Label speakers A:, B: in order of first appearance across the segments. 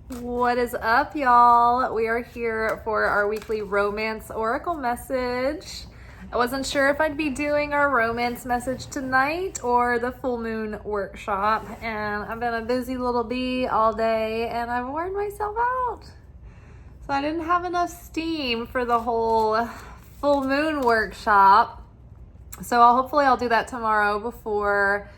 A: What is up, y'all? We are here for our weekly romance oracle message. I wasn't sure if I'd be doing our romance message tonight or the full moon workshop, and I've been a busy little bee all day and I've worn myself out. So I didn't have enough steam for the whole full moon workshop. So hopefully I'll do that tomorrow before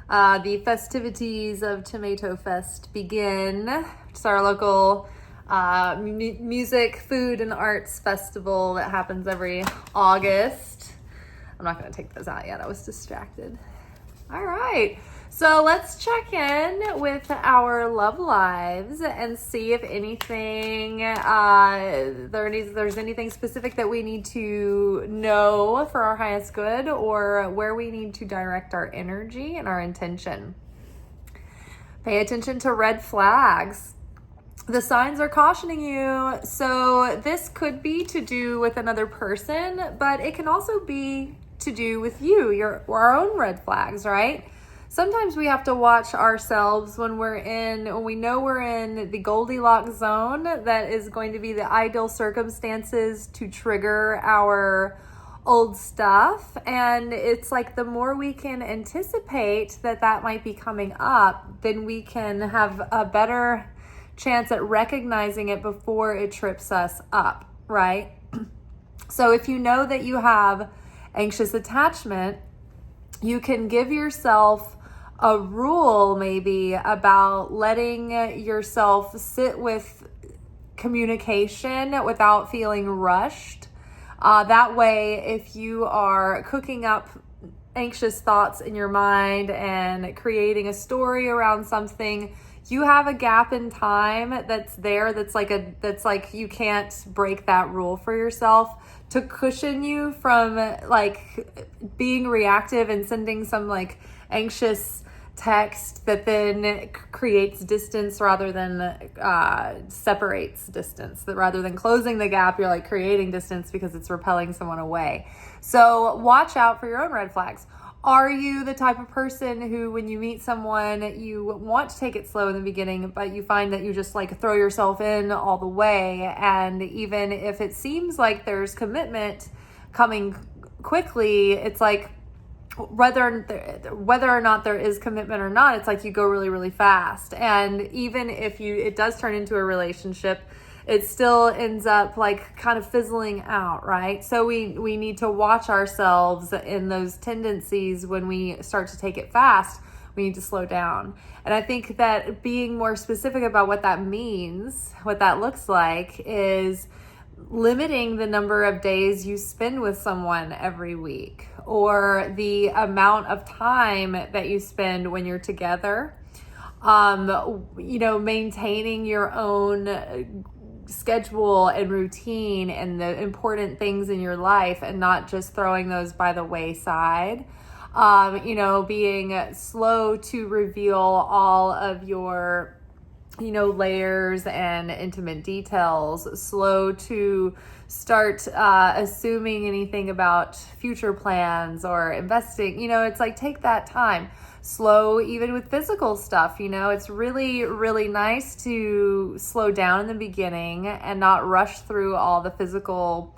A: the festivities of Tomato Fest begin. It's our local music, food, and arts festival that happens every August. I'm not going to take those out yet. I was distracted. All right. So let's check in with our love lives and see if anything, there's anything specific that we need to know for our highest good, or where we need to direct our energy and our intention. Pay attention to red flags. The signs are cautioning you. So this could be to do with another person, but it can also be to do with you, our own red flags, right? Sometimes we have to watch ourselves when we know we're in the Goldilocks zone that is going to be the ideal circumstances to trigger our old stuff. And it's like the more we can anticipate that might be coming up, then we can have a better chance at recognizing it before it trips us up, right? So if you know that you have anxious attachment, you can give yourself a rule maybe about letting yourself sit with communication without feeling rushed. That way, if you are cooking up anxious thoughts in your mind and creating a story around something, you have a gap in time that's there, that's like you can't break that rule for yourself, to cushion you from like being reactive and sending some like anxious text that then creates distance rather than separates distance. That rather than closing the gap, you're like creating distance because it's repelling someone away. So watch out for your own red flags. Are you the type of person who, when you meet someone, you want to take it slow in the beginning, but you find that you just like throw yourself in all the way? And even if it seems like there's commitment coming quickly, it's like whether or not there is commitment or not, it's like you go really, really fast. And even if it does turn into a relationship, it still ends up like kind of fizzling out, right? So we need to watch ourselves in those tendencies. When we start to take it fast, we need to slow down. And I think that being more specific about what that means, what that looks like, is limiting the number of days you spend with someone every week, or the amount of time that you spend when you're together. Maintaining your own schedule and routine and the important things in your life, and not just throwing those by the wayside. Being slow to reveal all of your layers and intimate details, slow to start assuming anything about future plans or investing. It's like, take that time. Slow even with physical stuff. It's really, really nice to slow down in the beginning and not rush through all the physical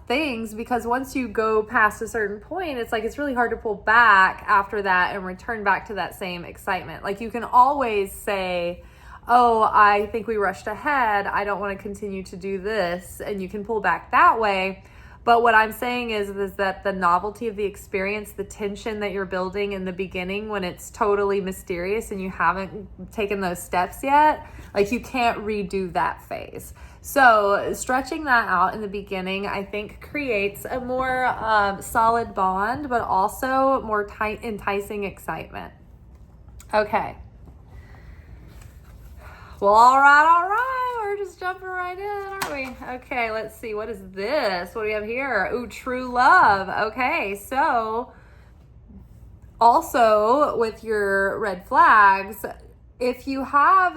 A: things, because once you go past a certain point, it's like it's really hard to pull back after that and return back to that same excitement. Like, you can always say, oh, I think we rushed ahead, I don't want to continue to do this, and you can pull back that way. But what I'm saying is that the novelty of the experience, the tension that you're building in the beginning when it's totally mysterious and you haven't taken those steps yet, like, you can't redo that phase. So stretching that out in the beginning, I think, creates a more solid bond, but also more enticing excitement. Okay. Well, all right. We're just jumping right in, aren't we? Okay, let's see. What is this? What do we have here? Ooh, true love. Okay, so also with your red flags, if you have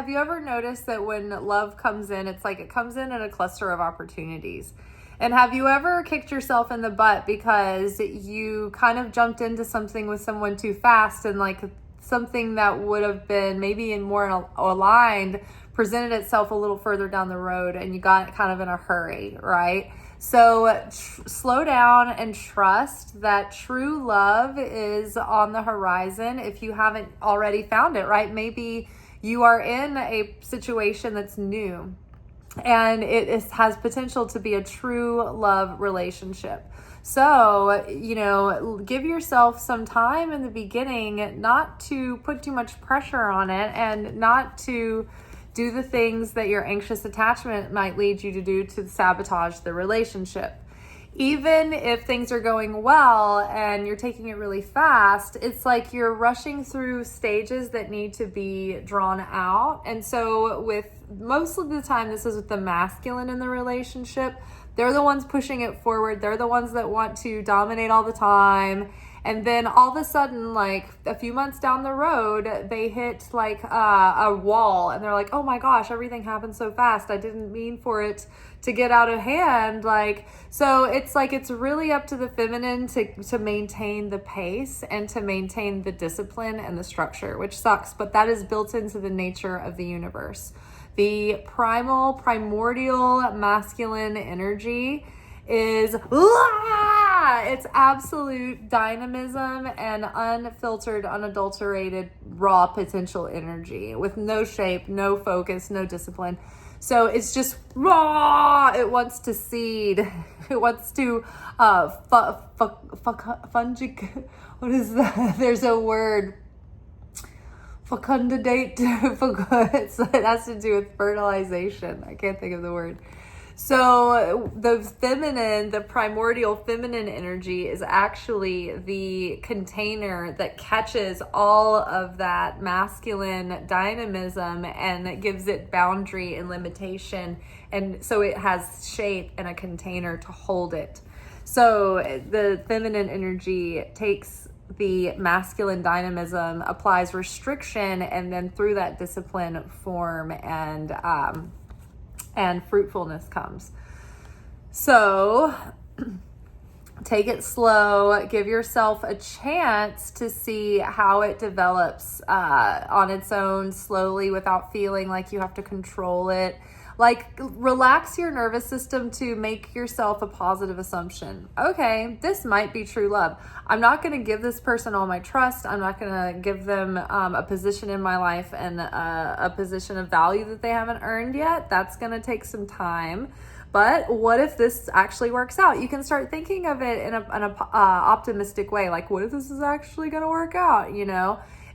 A: you ever noticed that when love comes in, it's like it comes in a cluster of opportunities? And have you ever kicked yourself in the butt because you kind of jumped into something with someone too fast, and like something that would have been maybe in more aligned presented itself a little further down the road and you got kind of in a hurry, right? So slow down and trust that true love is on the horizon if you haven't already found it, right? Maybe you are in a situation that's new and has potential to be a true love relationship. So, give yourself some time in the beginning not to put too much pressure on it and not to do the things that your anxious attachment might lead you to do to sabotage the relationship. Even if things are going well and you're taking it really fast, it's like you're rushing through stages that need to be drawn out. And so with most of the time, this is with the masculine in the relationship. They're the ones pushing it forward. They're the ones that want to dominate all the time. And then all of a sudden, like a few months down the road, they hit like a wall and they're like, oh my gosh, everything happened so fast. I didn't mean for it to get out of hand. So it's really up to the feminine to maintain the pace and to maintain the discipline and the structure, which sucks, but that is built into the nature of the universe. The primordial masculine energy is it's absolute dynamism and unfiltered, unadulterated, raw potential energy with no shape, no focus, no discipline. So it's just raw. It wants to seed. It wants to fungic. What is that? There's a word. Fecundate. It has to do with fertilization. I can't think of the word. So the primordial feminine energy is actually the container that catches all of that masculine dynamism and gives it boundary and limitation. And so it has shape and a container to hold it. So the feminine energy takes the masculine dynamism, applies restriction, and then through that discipline, form and fruitfulness comes. So take it slow, give yourself a chance to see how it develops on its own slowly without feeling like you have to control it. Like, relax your nervous system to make yourself a positive assumption. Okay, this might be true love. I'm not going to give this person all my trust. I'm not going to give them a position in my life and a position of value that they haven't earned yet. That's going to take some time. But what if this actually works out? You can start thinking of it in an optimistic way. Like, what if this is actually going to work out,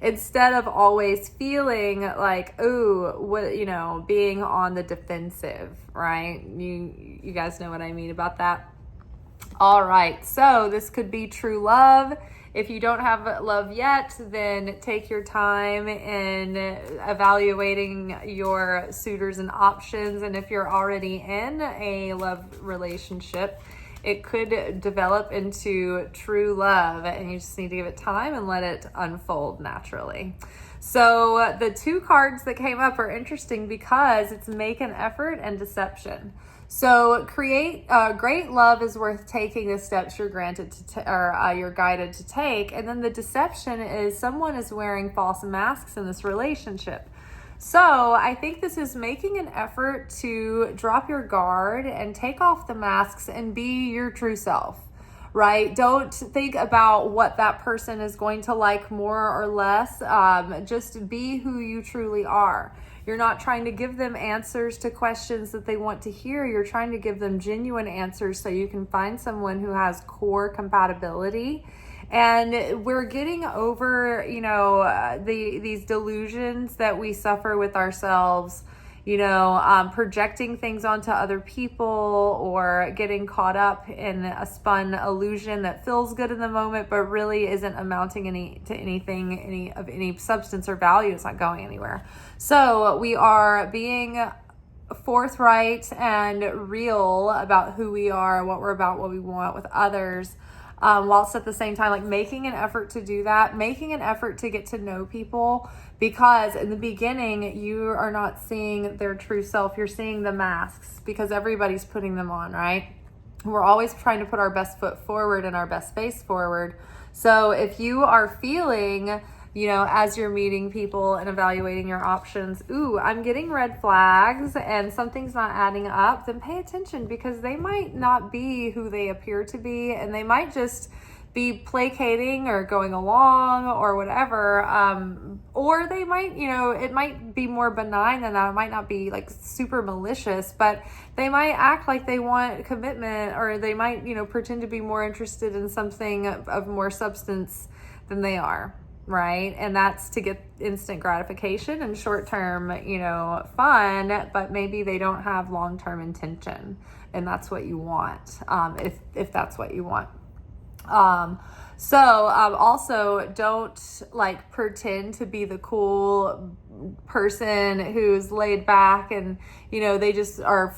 A: Instead of always feeling like, being on the defensive, right? You guys know what I mean about that? All right, so this could be true love. If you don't have love yet, then take your time in evaluating your suitors and options. And if you're already in a love relationship, it could develop into true love, and you just need to give it time and let it unfold naturally. So the two cards that came up are interesting because it's make an effort and deception. So great love is worth taking the steps you're granted you're guided to take, and then the deception is someone is wearing false masks in this relationship. So I think this is making an effort to drop your guard and take off the masks and be your true self, right? Don't think about what that person is going to like more or less. Just be who you truly are. You're not trying to give them answers to questions that they want to hear. You're trying to give them genuine answers so you can find someone who has core compatibility. And we're getting over, these delusions that we suffer with ourselves, projecting things onto other people or getting caught up in a spun illusion that feels good in the moment, but really isn't amounting to anything, any substance or value. It's not going anywhere. So we are being forthright and real about who we are, what we're about, what we want with others. Whilst at the same time, like making an effort to do that, making an effort to get to know people, because in the beginning, you are not seeing their true self. You're seeing the masks because everybody's putting them on, right? We're always trying to put our best foot forward and our best face forward. So if you are feeling as you're meeting people and evaluating your options, ooh, I'm getting red flags and something's not adding up, then pay attention, because they might not be who they appear to be, and they might just be placating or going along or whatever. Or they might, it might be more benign than that. It might not be like super malicious, but they might act like they want commitment, or they might, pretend to be more interested in something of more substance than they are. Right. And that's to get instant gratification and short-term, fun, but maybe they don't have long-term intention, and that's what you want. If that's what you want. Also don't like pretend to be the cool person who's laid back and, they just are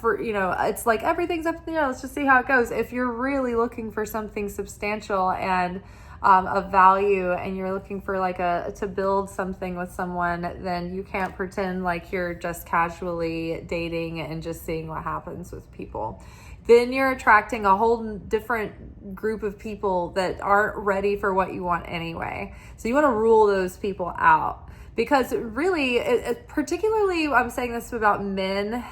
A: it's like everything's up in the air. Let's just see how it goes. If you're really looking for something substantial and of value, and you're looking for to build something with someone, then you can't pretend like you're just casually dating and just seeing what happens with people. Then you're attracting a whole different group of people that aren't ready for what you want anyway. So you want to rule those people out, because really, particularly I'm saying this about men,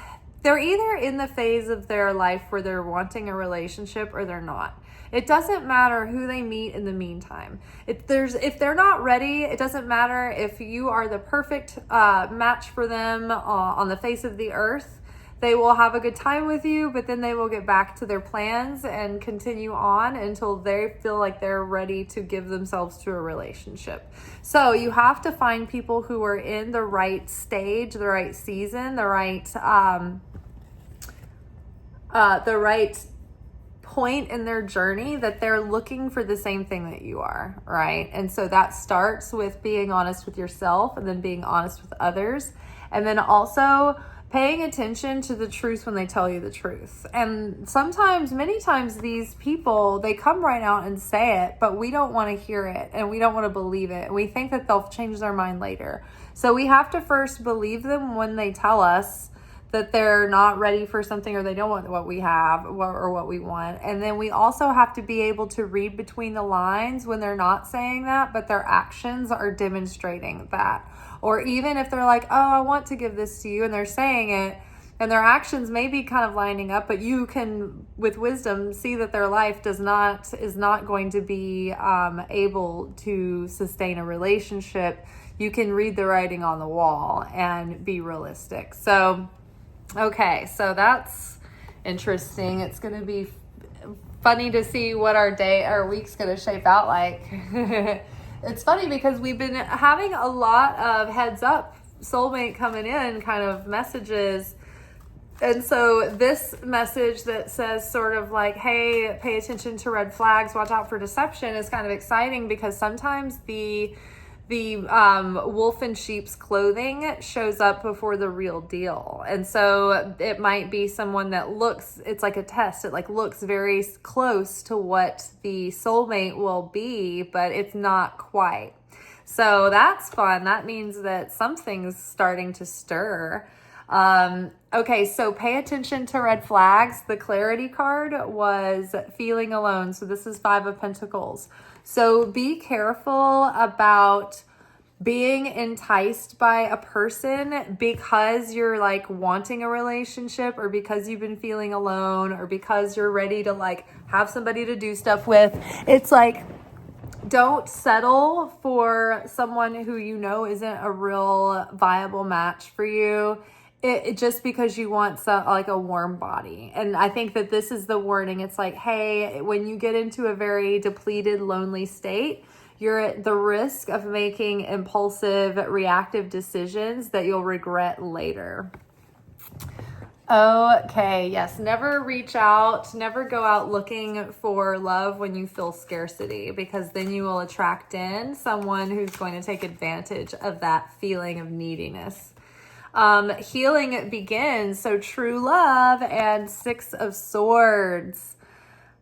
A: they're either in the phase of their life where they're wanting a relationship or they're not. It doesn't matter who they meet in the meantime. If they're not ready, it doesn't matter if you are the perfect match for them on the face of the earth. They will have a good time with you, but then they will get back to their plans and continue on until they feel like they're ready to give themselves to a relationship. So you have to find people who are in the right stage, the right season, the right point in their journey, that they're looking for the same thing that you are, right? And so that starts with being honest with yourself, and then being honest with others, and then also paying attention to the truth when they tell you the truth. And many times these people, they come right out and say it, but we don't want to hear it, and we don't want to believe it. We think that they'll change their mind later. So we have to first believe them when they tell us that they're not ready for something, or they don't want what we have or what we want. And then we also have to be able to read between the lines when they're not saying that, but their actions are demonstrating that. Or even if they're like, oh, I want to give this to you, and they're saying it, and their actions may be kind of lining up, but you can, with wisdom, see that their life is not going to be able to sustain a relationship. You can read the writing on the wall and be realistic. So, okay, so that's interesting. It's going to be funny to see what our week's going to shape out like. It's funny because we've been having a lot of heads up soulmate coming in kind of messages. And so this message that says sort of like, hey, pay attention to red flags, watch out for deception, is kind of exciting, because sometimes the wolf in sheep's clothing shows up before the real deal. And so it might be someone that it's like a test. It looks very close to what the soulmate will be, but it's not quite. So that's fun. That means that something's starting to stir. Okay, so pay attention to red flags. The clarity card was feeling alone. So this is 5 of Pentacles. So be careful about being enticed by a person because you're wanting a relationship, or because you've been feeling alone, or because you're ready to have somebody to do stuff with. It's don't settle for someone who isn't a real viable match for you. It just because you want a warm body. And I think that this is the warning. It's hey, when you get into a very depleted, lonely state, you're at the risk of making impulsive, reactive decisions that you'll regret later. Okay, yes, never reach out, never go out looking for love when you feel scarcity, because then you will attract in someone who's going to take advantage of that feeling of neediness. Healing begins. So true love and 6 of Swords.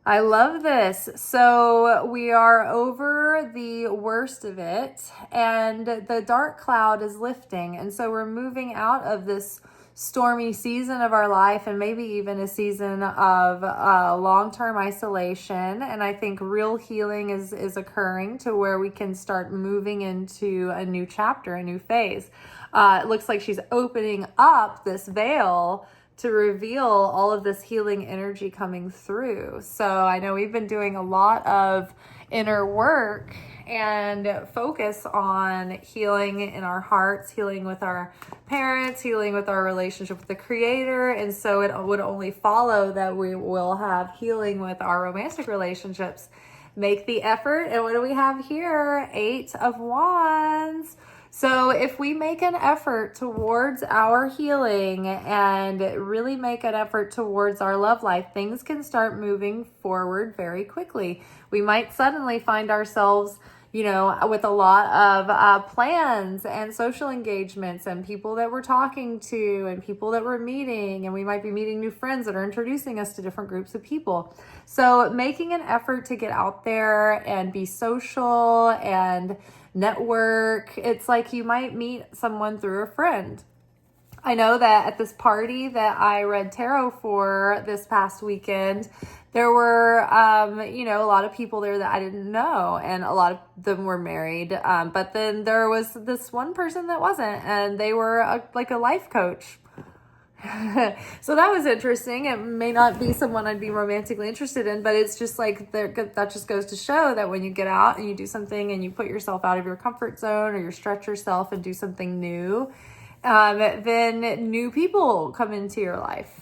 A: I love this. So we are over the worst of it, and the dark cloud is lifting. And so we're moving out of this stormy season of our life, and maybe even a season of long-term isolation. And I think real healing is occurring to where we can start moving into a new chapter, a new phase. It looks like she's opening up this veil to reveal all of this healing energy coming through. So I know we've been doing a lot of inner work and focus on healing in our hearts, healing with our parents, healing with our relationship with the Creator. And so it would only follow that we will have healing with our romantic relationships. Make the effort. And what do we have here? 8 of Wands. So if we make an effort towards our healing and really make an effort towards our love life, things can start moving forward very quickly. We might suddenly find ourselves, with a lot of plans and social engagements and people that we're talking to and people that we're meeting, and we might be meeting new friends that are introducing us to different groups of people. So making an effort to get out there and be social and network. It's like you might meet someone through a friend. I know that at this party that I read tarot for this past weekend, there were, a lot of people there that I didn't know, and a lot of them were married. But then there was this one person that wasn't, and they were a life coach. So that was interesting. It may not be someone I'd be romantically interested in, but it's just like that just goes to show that when you get out and you do something and you put yourself out of your comfort zone, or you stretch yourself and do something new, then new people come into your life.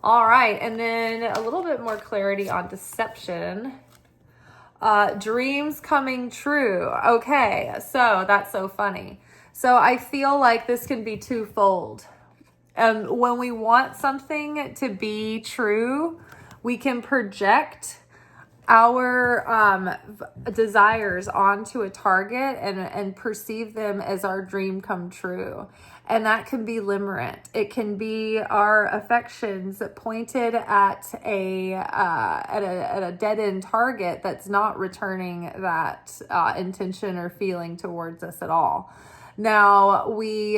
A: All right. And then a little bit more clarity on deception. Dreams coming true. Okay. So that's so funny. So I feel like this can be twofold. When we want something to be true, we can project our desires onto a target and perceive them as our dream come true. And that can be limerent. It can be our affections pointed at a dead end target that's not returning that intention or feeling towards us at all. Now we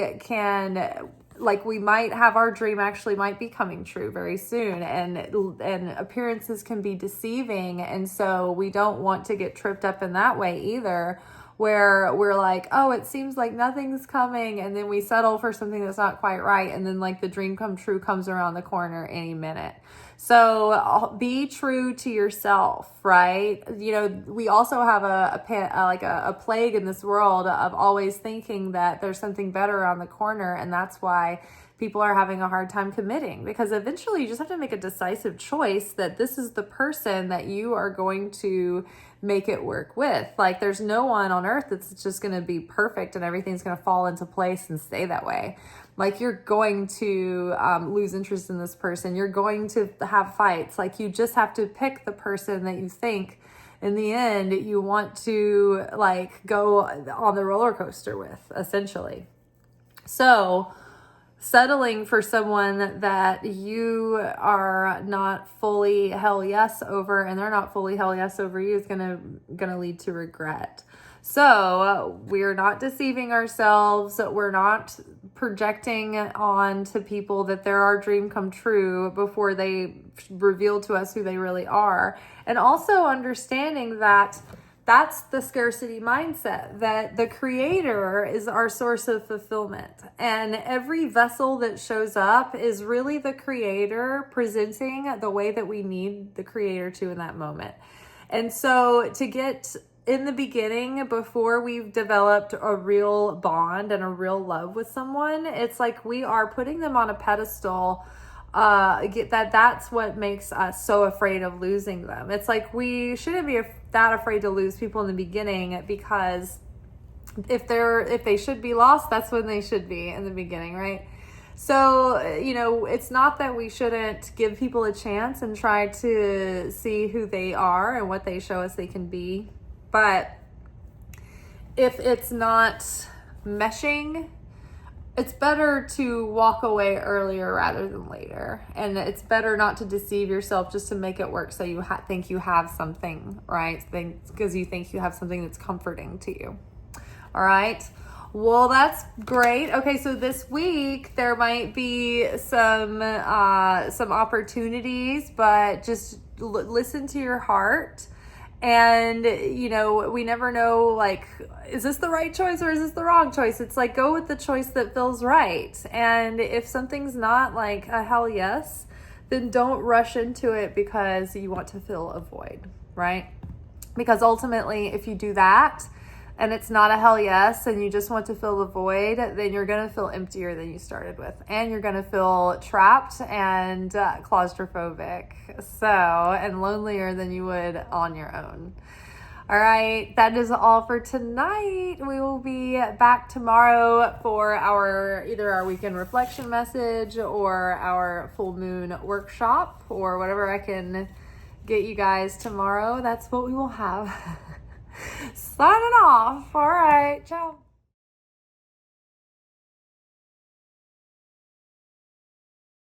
A: might have our dream actually might be coming true very soon, and appearances can be deceiving. And so we don't want to get tripped up in that way either, where we're like, oh, it seems like nothing's coming. And then we settle for something that's not quite right. And then the dream come true comes around the corner any minute. So be true to yourself, right? We also have a plague in this world of always thinking that there's something better around the corner. And that's why people are having a hard time committing, because eventually you just have to make a decisive choice that this is the person that you are going to make it work with. There's no one on earth that's just going to be perfect and everything's going to fall into place and stay that way. You're going to lose interest in this person. You're going to have fights. You just have to pick the person that you think in the end you want to go on the roller coaster with, essentially. So settling for someone that you are not fully hell yes over, and they're not fully hell yes over you, is gonna lead to regret. So we're not deceiving ourselves. We're not projecting on to people that they're our dream come true before they reveal to us who they really are. And also understanding that that's the scarcity mindset, that the Creator is our source of fulfillment. And every vessel that shows up is really the Creator presenting the way that we need the Creator to in that moment. And so to get in the beginning, before we've developed a real bond and a real love with someone, it's like we are putting them on a pedestal. That's what makes us so afraid of losing them. It's like we shouldn't be that afraid to lose people in the beginning, because if they should be lost, that's when they should be in the beginning, right? So, it's not that we shouldn't give people a chance and try to see who they are and what they show us they can be. But if it's not meshing, it's better to walk away earlier rather than later. And it's better not to deceive yourself just to make it work so you think you have something, right? Because you think you have something that's comforting to you. All right. Well, that's great. Okay, so this week there might be some opportunities, but just listen to your heart. And, you know, we never know, like, is this the right choice or is this the wrong choice? It's like, go with the choice that feels right. And if something's not like a hell yes, then don't rush into it because you want to fill a void, right? Because ultimately, if you do that and it's not a hell yes and you just want to fill the void, then you're going to feel emptier than you started with. And you're going to feel trapped and claustrophobic. And lonelier than you would on your own. All right, that is all for tonight. We will be back tomorrow for either our weekend reflection message or our full moon workshop or whatever I can get you guys tomorrow. That's what we will have. Signing off. All right, ciao.